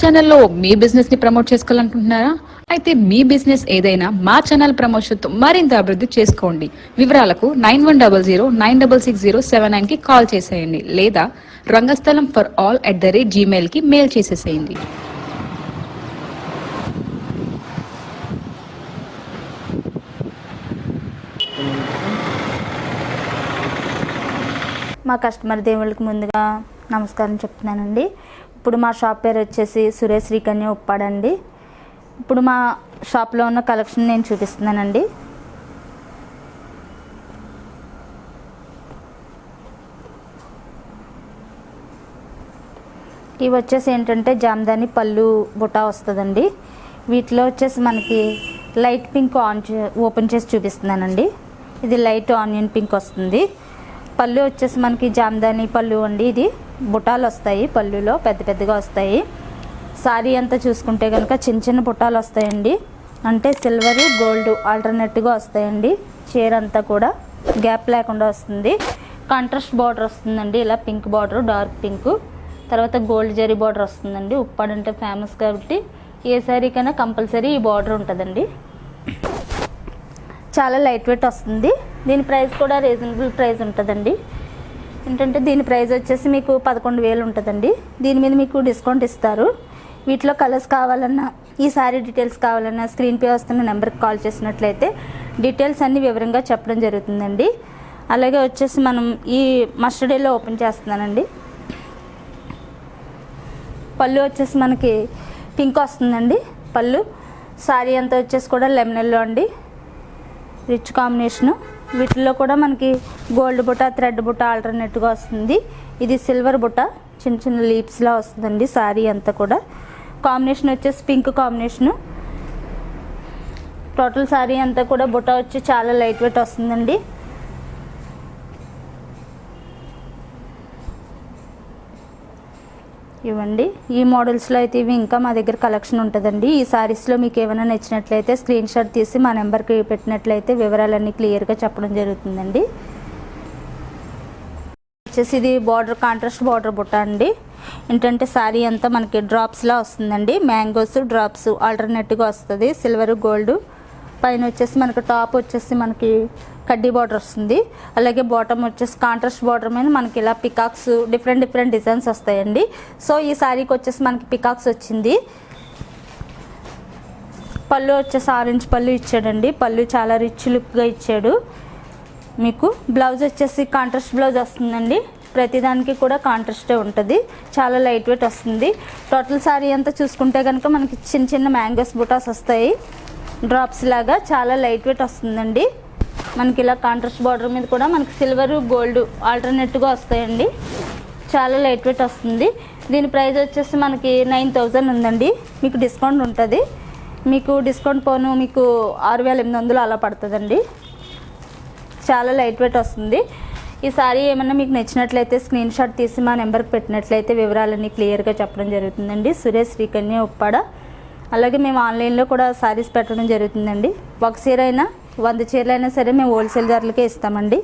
ఛానల్లో మీ బిజినెస్ ని ప్రమోట్ చేసుకోవాలనుకుంటున్నారా? అయితే మీ బిజినెస్ ఏదైనా మా ఛానల్ ప్రమోషన్ తో మరింత అభివృద్ధి చేసుకోండి. వివరాలకు 9100966079 కి కాల్ చేసేయండి లేదా రంగస్థలం ఫర్ ఆల్ @gmail కి మెయిల్ చేసేసేయండి. మా కస్టమర్ దేవుళ్ళకి ముందుగా నమస్కారం చెప్తున్నానండి. ఇప్పుడు మా షాప్ పేరు వచ్చేసి సురేష్ శ్రీకన్య ఉప్పాడండి. ఇప్పుడు మా షాప్లో ఉన్న కలెక్షన్ నేను చూపిస్తున్నానండి. ఇవి వచ్చేసి ఏంటంటే జామ్దాని పళ్ళు బుటా వస్తుందండి. వీటిలో వచ్చేసి మనకి లైట్ పింక్ ఓపెన్ చేసి చూపిస్తున్నానండి. ఇది లైట్ ఆనియన్ పింక్ వస్తుంది. పళ్ళు వచ్చేసి మనకి జామ్దాని పళ్ళు అండి. ఇది బుటాలు వస్తాయి, పళ్ళులో పెద్ద పెద్దగా వస్తాయి. సారీ అంతా చూసుకుంటే కనుక చిన్న చిన్న బుటాలు వస్తాయండి. అంటే సిల్వర్ గోల్డ్ ఆల్టర్నేట్గా వస్తాయండి. చీర అంతా కూడా గ్యాప్ లేకుండా వస్తుంది. కాంట్రాస్ట్ బార్డర్ వస్తుందండి. ఇలా పింక్ బార్డర్, డార్క్ పింక్, తర్వాత గోల్డ్ జరీ బార్డర్ వస్తుందండి. ఉప్పాడు అంటే ఫేమస్ కాబట్టి ఏ శారీకైనా కంపల్సరీ ఈ బార్డర్ ఉంటుందండి. చాలా లైట్ వెయిట్ వస్తుంది. దీని ప్రైస్ కూడా రీజనబుల్ ప్రైస్ ఉంటుందండి. ఏంటంటే దీని ప్రైస్ వచ్చేసి మీకు 11,000 ఉంటుందండి. దీని మీద మీకు డిస్కౌంట్ ఇస్తారు. వీటిలో కలర్స్ కావాలన్నా, ఈ సారీ డీటెయిల్స్ కావాలన్నా స్క్రీన్ పే వస్తున్న నెంబర్కి కాల్ చేసినట్లయితే డీటెయిల్స్ అన్నీ వివరంగా చెప్పడం జరుగుతుందండి. అలాగే వచ్చేసి మనం ఈ మస్టర్డ్ ఎల్లో ఓపెన్ చేస్తున్నానండి. పళ్ళు వచ్చేసి మనకి పింక్ వస్తుందండి. పళ్ళు సారీ అంతా వచ్చేసి కూడా లెమన్ ఎల్లో అండి, రిచ్ కాంబినేషను. వీటిల్లో కూడా మనకి గోల్డ్ బుట్ట, థ్రెడ్ బుట్ట ఆల్టర్నేట్గా వస్తుంది. ఇది సిల్వర్ బుట్ట చిన్న చిన్న లీప్స్లా వస్తుందండి. సారీ అంతా కూడా కాంబినేషన్ వచ్చేసి పింక్ కాంబినేషను. టోటల్ సారీ అంతా కూడా బుట్ట వచ్చి చాలా లైట్ వెయిట్ వస్తుందండి. ఇవ్వండి ఈ మోడల్స్లో అయితే ఇవి ఇంకా మా దగ్గర కలెక్షన్ ఉంటుందండి. ఈ సారీస్లో మీకు ఏమైనా నచ్చినట్లయితే స్క్రీన్ షాట్ తీసి మా నెంబర్కి పెట్టినట్లయితే వివరాలన్నీ క్లియర్గా చెప్పడం జరుగుతుందండి. వచ్చేసి ఇది బార్డర్ కాంట్రాస్ట్ బార్డర్ బుట్ట అండి. ఏంటంటే సారీ అంతా మనకి డ్రాప్స్లా వస్తుందండి. మ్యాంగోస్ డ్రాప్స్ ఆల్టర్నేట్గా వస్తుంది. సిల్వర్ గోల్డ్ పైన వచ్చేసి మనకి టాప్ వచ్చేసి మనకి కడ్డీ బార్డర్ వస్తుంది. అలాగే బాటమ్ వచ్చేసి కాంట్రాస్ట్ బార్డర్ మీద మనకి ఇలా పికాక్స్ డిఫరెంట్ డిజైన్స్ వస్తాయండి. సో ఈ శారీకి వచ్చేసి మనకి పికాక్స్ వచ్చింది. పళ్ళు వచ్చేసి ఆరెంజ్ పళ్ళు ఇచ్చాడండి. పళ్ళు చాలా రిచ్ లుక్గా ఇచ్చాడు. మీకు బ్లౌజ్ వచ్చేసి కాంట్రాస్ట్ బ్లౌజ్ వస్తుందండి. ప్రతిదానికి కూడా కాంట్రాస్టే ఉంటుంది. చాలా లైట్ వెయిట్ వస్తుంది. టోటల్ శారీ అంతా చూసుకుంటే కనుక మనకి చిన్న చిన్న మ్యాంగోస్ బుటాస్ వస్తాయి. డ్రాప్స్ లాగా చాలా లైట్ వెయిట్ వస్తుందండి. మనకి ఇలా కాంట్రాస్ట్ బార్డర్ మీద కూడా మనకి సిల్వర్ గోల్డ్ ఆల్టర్నేట్గా వస్తాయండి. చాలా లైట్ వెయిట్ వస్తుంది. దీని ప్రైస్ వచ్చేసి మనకి 9,000 ఉందండి. మీకు డిస్కౌంట్ ఉంటుంది. మీకు డిస్కౌంట్ పోను మీకు 6,800 అలా పడుతుందండి. చాలా లైట్ వెయిట్ వస్తుంది. ఈ సారీ ఏమన్నా మీకు నచ్చినట్లయితే స్క్రీన్ షాట్ తీసి మా నెంబర్కి పెట్టినట్లయితే వివరాలన్నీ క్లియర్గా చెప్పడం జరుగుతుందండి. సురేష్ శ్రీకన్య ఉప్పాడ. అలాగే మేము ఆన్లైన్లో కూడా సారీస్ పెట్టడం జరుగుతుందండి. ఒక చీర అయినా 100 చీరలు అయినా సరే మేము హోల్సేల్ ధరలకే ఇస్తామండి.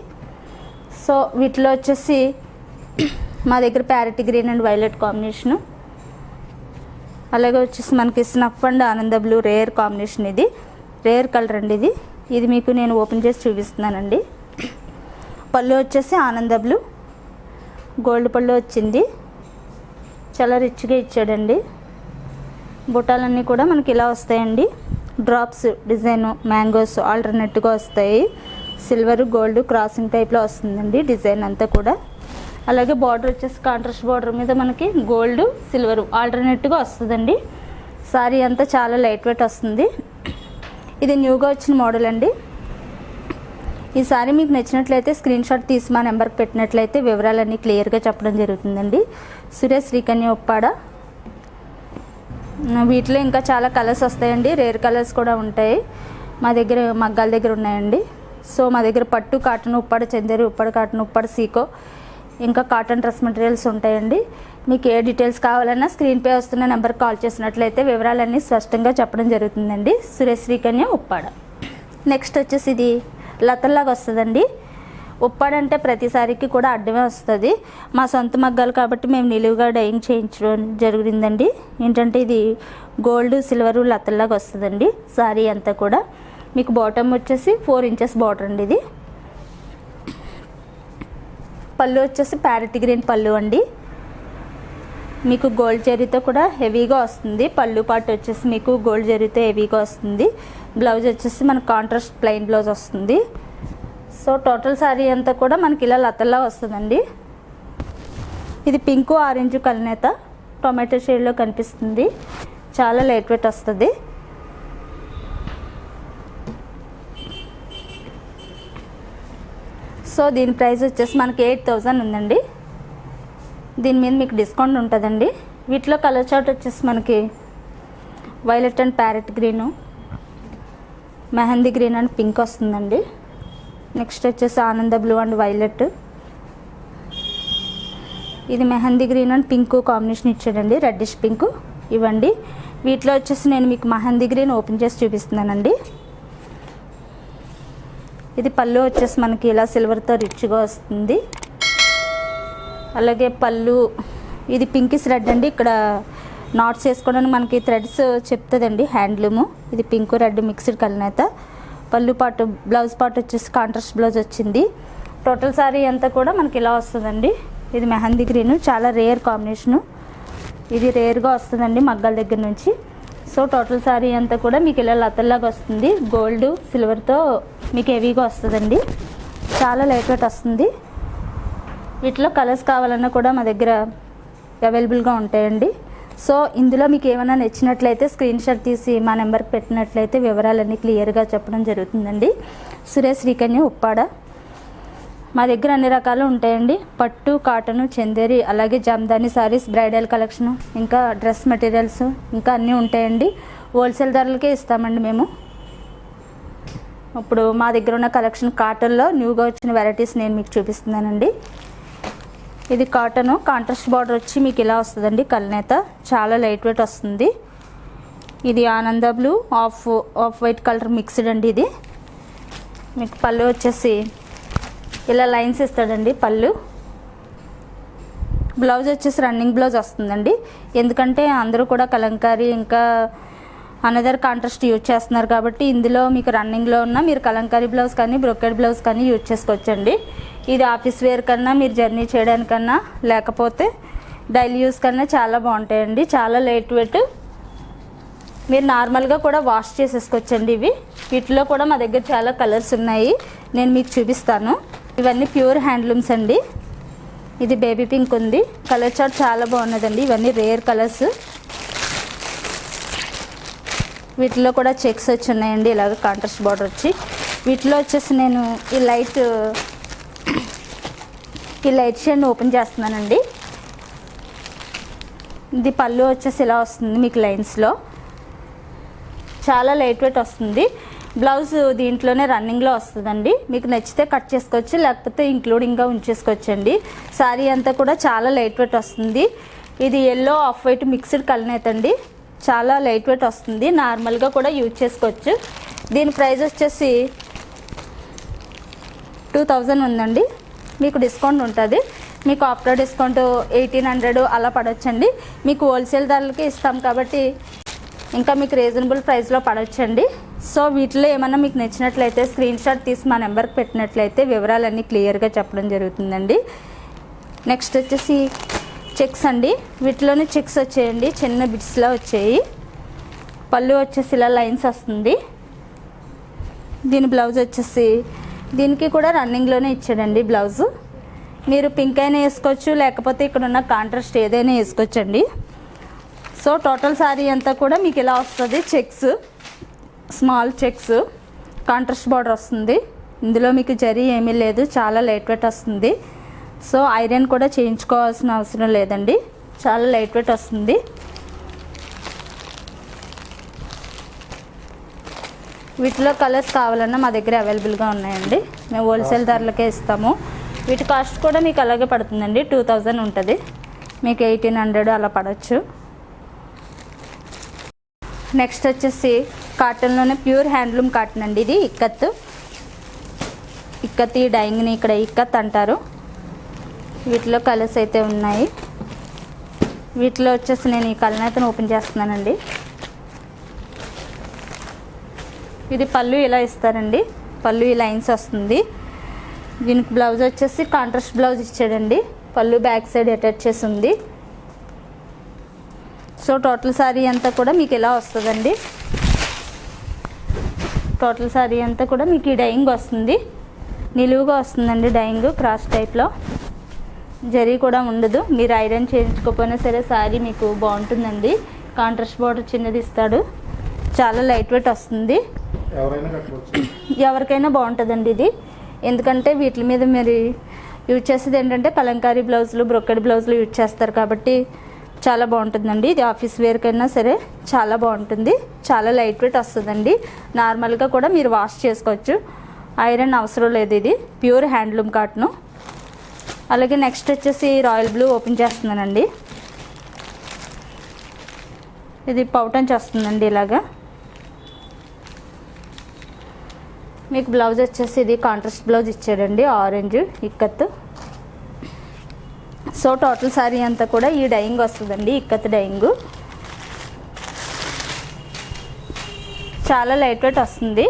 సో వీటిలో వచ్చేసి మా దగ్గర parrot green and violet combination, అలాగే వచ్చేసి మనకి స్నఫ్ అండ్ ఆనంద బ్లూ రేర్ కాంబినేషన్. ఇది రేర్ కలర్ అండి. ఇది మీకు నేను ఓపెన్ చేసి చూపిస్తున్నానండి. పళ్ళు వచ్చేసి ఆనంద బ్లూ గోల్డ్ పళ్ళు వచ్చింది. చాలా రిచ్గా ఇచ్చాడండి. బుట్టాలన్నీ కూడా మనకి ఇలా వస్తాయండి. డ్రాప్స్ డిజైన్ మ్యాంగోస్ ఆల్టర్నేట్గా వస్తాయి. సిల్వర్ గోల్డ్ క్రాసింగ్ టైప్లో వస్తుందండి డిజైన్ అంతా కూడా. అలాగే బార్డర్ వచ్చేసి కాంట్రాస్ట్ బార్డర్ మీద మనకి గోల్డ్ సిల్వర్ ఆల్టర్నేట్గా వస్తుందండి. సారీ అంతా చాలా లైట్ వెయిట్ వస్తుంది. ఇది న్యూగా వచ్చిన మోడల్ అండి. ఈ సారీ మీకు నచ్చినట్లయితే స్క్రీన్ షాట్ తీసి మా నెంబర్కి పెట్టినట్లయితే వివరాలన్నీ క్లియర్గా చెప్పడం జరుగుతుందండి. సురేష్ శ్రీకన్య ఉప్పాడ. వీటిలో ఇంకా చాలా కలర్స్ వస్తాయండి. రేర్ కలర్స్ కూడా ఉంటాయి. మా దగ్గర మగ్గాల దగ్గర ఉన్నాయండి. సో మా దగ్గర పట్టు, కాటన్, ఉప్పాడ చందేరి, ఉప్పాడ కాటన్, ఉప్పాడ సీకో, ఇంకా కాటన్ డ్రెస్ మెటీరియల్స్ ఉంటాయండి. మీకు ఏ డీటెయిల్స్ కావాలన్నా స్క్రీన్ పే వస్తున్న నెంబర్కి కాల్ చేసినట్లయితే వివరాలన్నీ స్పష్టంగా చెప్పడం జరుగుతుందండి. సురేష్ శ్రీకన్య ఉప్పాడ. నెక్స్ట్ వచ్చేసి ఇది లతల్లాగా వస్తుందండి. ఉప్పాడంటే ప్రతిసారికి కూడా అడ్డమే వస్తుంది. మా సొంత మగ్గాలు కాబట్టి మేము నిలువుగా డైయింగ్ చేయించడం జరిగిందండి. ఏంటంటే ఇది గోల్డ్ సిల్వర్ లతల్లాగా వస్తుందండి. సారీ అంతా కూడా మీకు బాటమ్ వచ్చేసి 4 ఇంచెస్ బార్డర్ అండి. ఇది పళ్ళు వచ్చేసి ప్యారెట్ గ్రీన్ పళ్ళు అండి. మీకు గోల్డ్ జరీతో కూడా హెవీగా వస్తుంది. పళ్ళు పాటు వచ్చేసి మీకు గోల్డ్ జరీతో హెవీగా వస్తుంది. బ్లౌజ్ వచ్చేసి మనకు కాంట్రాస్ట్ ప్లెయిన్ బ్లౌజ్ వస్తుంది. సో టోటల్ శారీ అంతా కూడా మనకి ఇలా లతల్లా వస్తుందండి. ఇది పింక్ ఆరెంజ్ కలనేత టొమాటో షేడ్లో కనిపిస్తుంది. చాలా లైట్ వెయిట్ వస్తుంది. సో దీని ప్రైస్ వచ్చేసి మనకి 8000 ఉందండి. దీని మీద మీకు డిస్కౌంట్ ఉంటుందండి. వీటిలో కలర్ చార్ట్ వచ్చేసి మనకి violet and parrot green, mehndi green and pink వస్తుందండి. నెక్స్ట్ వచ్చేసి ఆనంద బ్లూ అండ్ వైలెట్, ఇది mehndi green and pink combination ఇచ్చాడండి, రెడ్డిష్ పింక్ ఇవ్వండి. వీటిలో వచ్చేసి నేను మీకు మెహందీ గ్రీన్ ఓపెన్ చేసి చూపిస్తున్నానండి. ఇది పళ్ళు వచ్చేసి మనకి ఇలా సిల్వర్తో రిచ్గా వస్తుంది. అలాగే పళ్ళు ఇది పింకిష్ రెడ్ అండి. ఇక్కడ నాట్స్ వేసుకోవడానికి మనకి థ్రెడ్స్ చెప్తుందండి హ్యాండ్లూము. ఇది పింక్ రెడ్ మిక్స్డ్ కలనేత. పళ్ళు పాటు బ్లౌజ్ పాటు వచ్చేసి కాంట్రాస్ట్ బ్లౌజ్ వచ్చింది. టోటల్ శారీ అంతా కూడా మనకి ఇలా వస్తుందండి. ఇది మెహందీ గ్రీన్, చాలా రేర్ కాంబినేషను. ఇది రేర్గా వస్తుందండి మగ్గాల దగ్గర నుంచి. సో టోటల్ శారీ అంతా కూడా మీకు ఇలా లతల్లాగా వస్తుంది. గోల్డ్ సిల్వర్తో మీకు హెవీగా వస్తుందండి. చాలా లైట్ వెయిట్ వస్తుంది. వీటిలో కలర్స్ కావాలన్నా కూడా మా దగ్గర అవైలబుల్గా ఉంటాయండి. సో ఇందులో మీకు ఏమైనా నచ్చినట్లయితే స్క్రీన్ షాట్ తీసి మా నెంబర్కి పెట్టినట్లయితే వివరాలన్నీ క్లియర్గా చెప్పడం జరుగుతుందండి. సురేష్ శ్రీకన్య ఉప్పాడ. మా దగ్గర అన్ని రకాలు ఉంటాయండి. పట్టు, కాటను, చందేరి, అలాగే జామ్దాని సారీస్, బ్రైడల్ కలెక్షన్, ఇంకా డ్రెస్ మెటీరియల్స్ ఇంకా అన్నీ ఉంటాయండి. హోల్సేల్ ధరలకే ఇస్తామండి మేము. ఇప్పుడు మా దగ్గర ఉన్న కలెక్షన్ కాటన్లో న్యూగా వచ్చిన వెరైటీస్ నేను మీకు చూపిస్తున్నానండి. ఇది కాటను, కాంట్రాస్ట్ బార్డర్ వచ్చి మీకు ఇలా వస్తుందండి కలనేత. చాలా లైట్ వెయిట్ వస్తుంది. ఇది ఆనంద blue off white colour mixed అండి. ఇది మీకు పళ్ళు వచ్చేసి ఇలా లైన్స్ ఇస్తాడండి పళ్ళు. బ్లౌజ్ వచ్చేసి రన్నింగ్ బ్లౌజ్ వస్తుందండి. ఎందుకంటే అందరూ కూడా కలంకారీ ఇంకా అనదర్ కాంట్రాస్ట్ యూజ్ చేస్తున్నారు కాబట్టి ఇందులో మీకు రన్నింగ్లో ఉన్న మీరు కలంకారీ బ్లౌజ్ కానీ బ్రొకెట్ బ్లౌజ్ కానీ యూజ్ చేసుకోవచ్చండి. ఇది ఆఫీస్ వేర్ కన్నా మీరు జర్నీ చేయడానికన్నా లేకపోతే డైలీ యూస్ కన్నా చాలా బాగుంటాయండి. చాలా లైట్ వెయిట్, మీరు నార్మల్గా కూడా వాష్ చేసేసుకోవచ్చండి. వీటిలో కూడా మా దగ్గర చాలా కలర్స్ ఉన్నాయి, నేను మీకు చూపిస్తాను. ఇవన్నీ ప్యూర్ హ్యాండ్లూమ్స్ అండి. ఇది బేబీ పింక్ ఉంది, కలర్ చార్ట్ చాలా బాగున్నదండి. ఇవన్నీ రేర్ కలర్స్. వీటిలో కూడా చెక్స్ వచ్చి ఉన్నాయండి, ఇలాగ కాంట్రాస్ట్ బార్డర్ వచ్చి. వీటిలో వచ్చేసి నేను ఈ లైట్ షేడ్ ఓపెన్ చేస్తున్నానండి. ఇది పళ్ళు వచ్చేసి ఇలా వస్తుంది మీకు లైన్స్లో. చాలా లైట్ వెయిట్ వస్తుంది. బ్లౌజ్ దీంట్లోనే రన్నింగ్లో వస్తుందండి. మీకు నచ్చితే కట్ చేసుకోవచ్చు, లేకపోతే ఇంక్లూడింగ్గా ఉంచేసుకోవచ్చండి. శారీ అంతా కూడా చాలా లైట్ వెయిట్ వస్తుంది. ఇది ఎల్లో ఆఫ్ వైట్ మిక్స్డ్ కలనేత అండి. చాలా లైట్ వెయిట్ వస్తుంది, నార్మల్గా కూడా యూజ్ చేసుకోవచ్చు. దీని ప్రైస్ వచ్చేసి 2000 ఉందండి. మీకు డిస్కౌంట్ ఉంటుంది. మీకు ఆఫ్టర్ డిస్కౌంట్ 1800 అలా పడవచ్చండి. మీకు హోల్సేల్ ధరలకి ఇస్తాం కాబట్టి ఇంకా మీకు రీజనబుల్ ప్రైస్లో పడవచ్చండి. సో వీటిలో ఏమన్నా మీకు నచ్చినట్లయితే స్క్రీన్ షాట్ తీసి మా నెంబర్కి పెట్టినట్లయితే వివరాలన్నీ క్లియర్గా చెప్పడం జరుగుతుందండి. నెక్స్ట్ వచ్చేసి చెక్స్ అండి. వీటిలోనే చెక్స్ వచ్చాయండి, చిన్న బిట్స్లా వచ్చాయి. పళ్ళు వచ్చేసి ఇలా లైన్స్ వస్తుంది. దీని బ్లౌజ్ వచ్చేసి దీనికి కూడా రన్నింగ్లోనే ఇచ్చాడండి బ్లౌజు. మీరు పింక్ అయినా వేసుకోవచ్చు, లేకపోతే ఇక్కడ ఉన్న కాంట్రాస్ట్ ఏదైనా వేసుకోవచ్చండి. సో టోటల్ శారీ అంతా కూడా మీకు ఇలా వస్తుంది. Checks, small checks, contrast border వస్తుంది. ఇందులో మీకు జరీ ఏమీ లేదు, చాలా లైట్ వెయిట్ వస్తుంది. సో ఐరన్ కూడా చేయించుకోవాల్సిన అవసరం లేదండి, చాలా లైట్ వెయిట్ వస్తుంది. వీటిలో కలర్స్ కావాలన్నా మా దగ్గర అవైలబుల్గా ఉన్నాయండి. మేము హోల్సేల్ ధరలకే ఇస్తాము. వీటి కాస్ట్ కూడా మీకు అలాగే పడుతుందండి, 2000 ఉంటుంది. మీకు 1800 అలా పడవచ్చు. నెక్స్ట్ వచ్చేసి కాటన్లోనే ప్యూర్ హ్యాండ్లూమ్ కాటన్ అండి. ఇది ఇక్కత్ ఇక్కత్, ఈ డైయింగ్ని ఇక్కడ ఇక్కత్ అంటారు. వీటిలో కలర్స్ అయితే ఉన్నాయి. వీటిలో వచ్చేసి నేను ఈ కలర్ అయితే ఓపెన్ చేస్తున్నానండి. ఇది పళ్ళు ఇలా ఇస్తారండి. పళ్ళు ఈ లైన్స్ వస్తుంది. దీనికి బ్లౌజ్ వచ్చేసి కాంట్రాస్ట్ బ్లౌజ్ ఇచ్చాడండి. పళ్ళు బ్యాక్ సైడ్ అటాచ్ చేసి ఉంది. సో టోటల్ శారీ అంతా కూడా మీకు ఇలా వస్తుందండి. టోటల్ శారీ అంతా కూడా మీకు ఈ డైయింగ్ వస్తుంది. నిలువుగా వస్తుందండి డైయింగ్, క్రాస్ టైప్లో. జరీ కూడా ఉండదు. మీరు ఐరన్ చేయించుకోకపోయినా సరే శారీ మీకు బాగుంటుందండి. కాంట్రాస్ట్ బార్డర్ చిన్నది ఇస్తాడు. చాలా లైట్ వెయిట్ వస్తుంది. ఎవరికైనా బాగుంటుందండి ఇది. ఎందుకంటే వీటి మీద మీరు యూజ్ చేసేది ఏంటంటే కలంకారీ బ్లౌజులు, బ్రొకెడ్ బ్లౌజులు యూజ్ చేస్తారు కాబట్టి చాలా బాగుంటుందండి. ఇది ఆఫీస్ వేర్కైనా సరే చాలా బాగుంటుంది. చాలా లైట్ వెయిట్ వస్తుందండి. నార్మల్గా కూడా మీరు వాష్ చేసుకోవచ్చు. ఐరన్ అవసరం లేదు. ఇది ప్యూర్ హ్యాండ్లూమ్ కాటను. అలాగే నెక్స్ట్ వచ్చేసి రాయల్ బ్లూ ఓపెన్ చేస్తున్నానండి. ఇది పౌటంచ్ వస్తుందండి. ఇలాగా మీకు బ్లౌజ్ వచ్చేసి ఇది కాంట్రాస్ట్ బ్లౌజ్ ఇచ్చాడండి, orange ikat. So total sari అంతా కూడా ఈ డైయింగ్ వస్తుందండి, ఇక్కత్ డైయింగ్. చాలా లైట్ వెయిట్ వస్తుంది.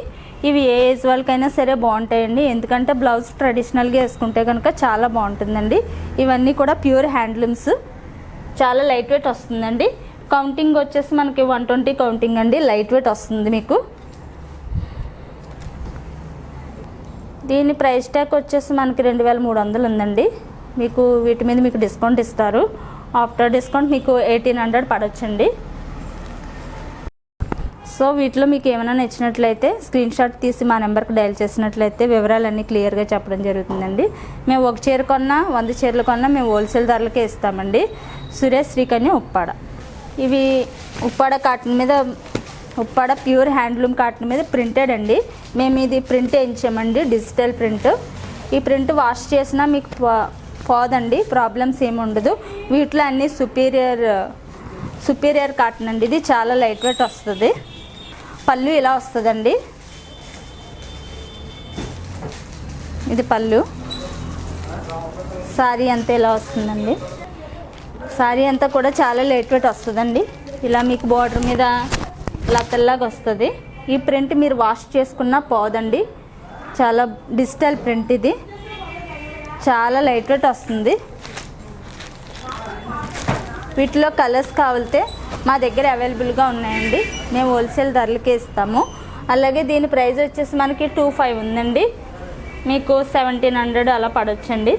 ఇవి ఏ ఏజ్ వాళ్ళకైనా సరే బాగుంటాయండి. ఎందుకంటే బ్లౌజ్ ట్రెడిషనల్గా వేసుకుంటే కనుక చాలా బాగుంటుందండి. ఇవన్నీ కూడా ప్యూర్ హ్యాండ్లూమ్స్. చాలా లైట్ వెయిట్ వస్తుందండి. కౌంటింగ్ వచ్చేసి మనకి 120 కౌంటింగ్ అండి. లైట్ వెయిట్ వస్తుంది మీకు. దీని ప్రైస్ ట్యాగ్ వచ్చేసి మనకి 2300 ఉందండి. మీకు వీటి మీద మీకు డిస్కౌంట్ ఇస్తారు. ఆఫ్టర్ డిస్కౌంట్ మీకు 1800 పడవచ్చండి. సో వీటిలో మీకు ఏమైనా నచ్చినట్లయితే స్క్రీన్ షాట్ తీసి మా నెంబర్కి డయల్ చేసినట్లయితే వివరాలన్నీ క్లియర్గా చెప్పడం జరుగుతుందండి. మేము ఒక చీర కొన్నా 100 చీరలు కొన్నా మేము హోల్సేల్ ధరలకే ఇస్తామండి. సురేష్ శ్రీకన్య ఉప్పాడ. ఇవి ఉప్పాడ కాటన్ మీద, ఉప్పాడ ప్యూర్ హ్యాండ్లూమ్ కాటన్ మీద ప్రింటెడ్ అండి. మేము ఇది ప్రింట్ వేయించామండి, డిజిటల్ ప్రింట్. ఈ ప్రింట్ వాష్ చేసినా మీకు పోదండి, ప్రాబ్లమ్స్ ఏమి ఉండదు. వీటిలో అన్నీ సుపీరియర్ కాటన్ అండి. ఇది చాలా లైట్ వెయిట్ వస్తుంది. పళ్ళు ఇలా వస్తుందండి. ఇది పళ్ళు. శారీ అంతా ఇలా వస్తుందండి. శారీ అంతా కూడా చాలా లైట్ వెయిట్ వస్తుందండి. ఇలా మీకు బార్డర్ మీద లతల్లాగా వస్తుంది. ఈ ప్రింట్ మీరు వాష్ చేసుకున్నా పోదండి. చాలా డిజిటల్ ప్రింట్. ఇది చాలా లైట్ వెయిట్ వస్తుంది. వీటిలో కలర్స్ కావాలితే మా దగ్గర అవైలబుల్గా ఉన్నాయండి. మేము హోల్సేల్ ధరలకే ఇస్తాము. అలాగే దీని ప్రైస్ వచ్చేసి మనకి 25 ఉందండి. మీకు 1700 అలా పడవచ్చండి.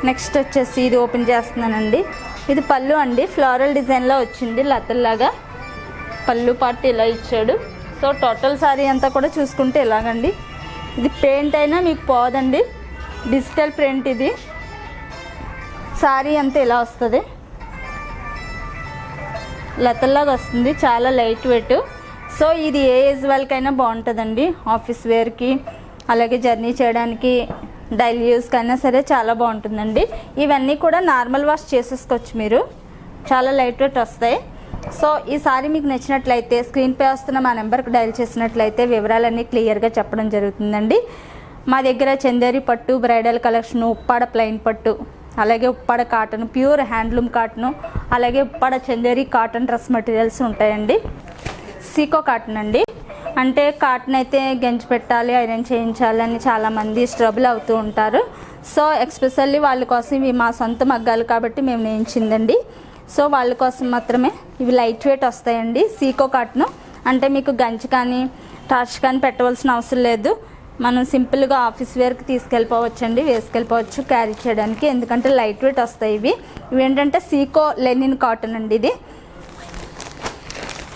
నెక్స్ట్ వచ్చేసి ఇది ఓపెన్ చేస్తున్నానండి. ఇది పళ్ళు అండి. ఫ్లోరల్ డిజైన్లో వచ్చింది లతల్లాగా. పళ్ళు పార్ట్ ఇలా ఇచ్చాడు. సో టోటల్ శారీ అంతా కూడా చూసుకుంటే ఇలాగండి. ఇది పెయింట్ అయినా మీకు పోదండి, డిజిటల్ ప్రింట్. ఇది శారీ అంతా ఇలా వస్తుంది, లతల్లాగా వస్తుంది. చాలా లైట్ వెయిట్. సో ఇది ఏ ఏజ్ వాళ్ళకైనా బాగుంటుందండి. ఆఫీస్ వేర్కి, అలాగే జర్నీ చేయడానికి, డైలీ యూస్కి అయినా సరే చాలా బాగుంటుందండి. ఇవన్నీ కూడా నార్మల్ వాష్ చేసేసుకోవచ్చు మీరు. చాలా లైట్ వెయిట్ వస్తాయి. సో ఈ సారీ మీకు నచ్చినట్లయితే స్క్రీన్పై వస్తున్న మా నెంబర్కి డయల్ చేసినట్లయితే వివరాలన్నీ క్లియర్గా చెప్పడం జరుగుతుందండి. మా దగ్గర చందేరి పట్టు, బ్రైడల్ కలెక్షన్, ఉప్పాడ ప్లెయిన్ పట్టు, అలాగే Uppada cotton, pure handloom cotton, అలాగే Uppada Chanderi cotton dress materials ఉంటాయండి. సీకో కాటన్ అండి. అంటే కాటన్ అయితే గెంజి పెట్టాలి, ఐరన్ చేయించాలి అని చాలామంది స్ట్రబుల్ అవుతూ ఉంటారు. సో ఎక్స్పెషల్లీ వాళ్ళ కోసం ఇవి మా సొంత మగ్గాలు కాబట్టి మేము నేయించిందండి. సో వాళ్ళ కోసం మాత్రమే ఇవి లైట్ వెయిట్ వస్తాయండి. సీకో కాటను అంటే మీకు గంజి కానీ టార్చ్ కానీ పెట్టవలసిన అవసరం లేదు. మనం సింపుల్గా ఆఫీస్ వేర్కి తీసుకెళ్ళిపోవచ్చండి, వేసుకెళ్ళిపోవచ్చు క్యారీ చేయడానికి. ఎందుకంటే లైట్ వెయిట్ వస్తాయి ఇవి. ఇవి ఏంటంటే సీకో లెనిన్ కాటన్ అండి. ఇది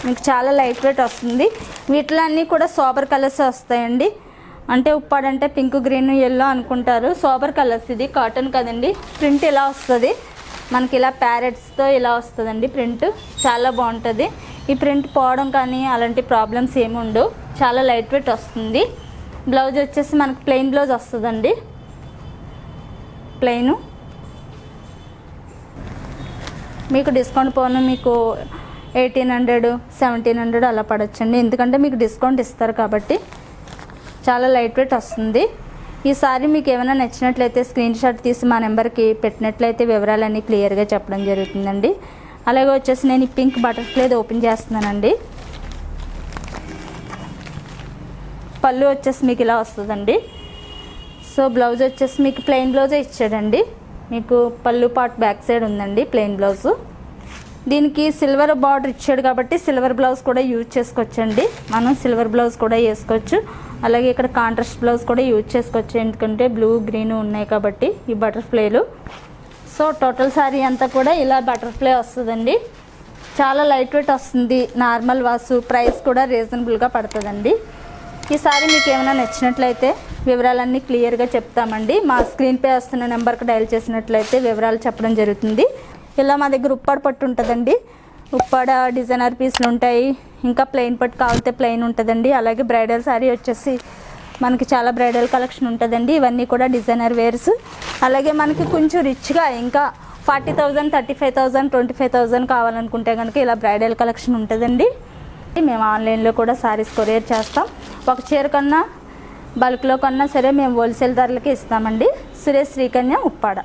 మీకు చాలా లైట్ వెయిట్ వస్తుంది. వీటిలో అన్నీ కూడా సోబర్ కలర్స్ వస్తాయండి. అంటే ఉప్పాడంటే పింక్, గ్రీన్, ఎల్లో అనుకుంటారు. Sober colours. ఇది కాటన్ కదండి. ప్రింట్ ఇలా వస్తుంది మనకి, ఇలా ప్యారెట్స్తో ఇలా వస్తుందండి ప్రింట్. చాలా బాగుంటుంది. ఈ ప్రింట్ పోవడం కానీ అలాంటి ప్రాబ్లమ్స్ ఏమి ఉండవు. చాలా లైట్ వెయిట్ వస్తుంది. బ్లౌజ్ వచ్చేసి మనకి ప్లెయిన్ బ్లౌజ్ వస్తుందండి. ప్లెయిన్ మీకు డిస్కౌంట్ పోను మీకు 1800, 1700 అలా పడవచ్చండి. ఎందుకంటే మీకు డిస్కౌంట్ ఇస్తారు కాబట్టి చాలా లైట్ వెయిట్ వస్తుంది. ఈ సారీ మీకు ఏమైనా నచ్చినట్లయితే స్క్రీన్ షాట్ తీసి మా నెంబర్కి పెట్టినట్లయితే వివరాలన్నీ క్లియర్గా చెప్పడం జరుగుతుందండి. అలాగే వచ్చేసి నేను ఈ పింక్ బటర్ఫ్లై ఓపెన్ చేస్తున్నానండి. పళ్ళు వచ్చేసి మీకు ఇలా వస్తుందండి. సో బ్లౌజ్ వచ్చేసి మీకు ప్లెయిన్ బ్లౌజే ఇచ్చాడండి. మీకు పళ్ళు పార్ట్ బ్యాక్ సైడ్ ఉందండి ప్లెయిన్ బ్లౌజు. దీనికి సిల్వర్ బార్డర్ ఇచ్చాడు కాబట్టి సిల్వర్ బ్లౌజ్ కూడా యూజ్ చేసుకోవచ్చండి. మనం సిల్వర్ బ్లౌజ్ కూడా వేసుకోవచ్చు. అలాగే ఇక్కడ కాంట్రాస్ట్ బ్లౌజ్ కూడా యూజ్ చేసుకోవచ్చు, ఎందుకంటే బ్లూ గ్రీన్ ఉన్నాయి కాబట్టి ఈ బటర్ఫ్లైలు. సో టోటల్ శారీ అంతా కూడా ఇలా బటర్ఫ్లై వస్తుందండి. చాలా లైట్ వెయిట్ వస్తుంది, నార్మల్ వాసు, ప్రైస్ కూడా రీజనబుల్గా పడుతుందండి. ఈ సారీ మీకు ఏమైనా నచ్చినట్లయితే వివరాలన్నీ క్లియర్గా చెప్తామండి. మా స్క్రీన్ పే వస్తున్న నెంబర్కి డయల్ చేసినట్లయితే వివరాలు చెప్పడం జరుగుతుంది. ఇలా మా దగ్గర ఉప్పాడ పట్టు ఉంటుందండి. ఉప్పాడ డిజైనర్ పీస్లు ఉంటాయి, ఇంకా ప్లెయిన్ పట్టు కావాలితే ప్లెయిన్ ఉంటుందండి. అలాగే బ్రైడల్ శారీ వచ్చేసి మనకి చాలా బ్రైడల్ కలెక్షన్ ఉంటుందండి. ఇవన్నీ కూడా డిజైనర్ వేర్స్. అలాగే మనకి కొంచెం రిచ్గా ఇంకా 40,000, 35,000, 25,000 కావాలనుకుంటే కనుక ఇలా బ్రైడల్ కలెక్షన్ ఉంటుందండి. మేము ఆన్లైన్లో కూడా శారీస్ కొరియర్ చేస్తాం. ఒక చీర కన్నా బల్క్లో కన్నా సరే మేము హోల్సేల్ ధరలకి ఇస్తామండి. సురేష్ శ్రీకన్య ఉప్పాడ.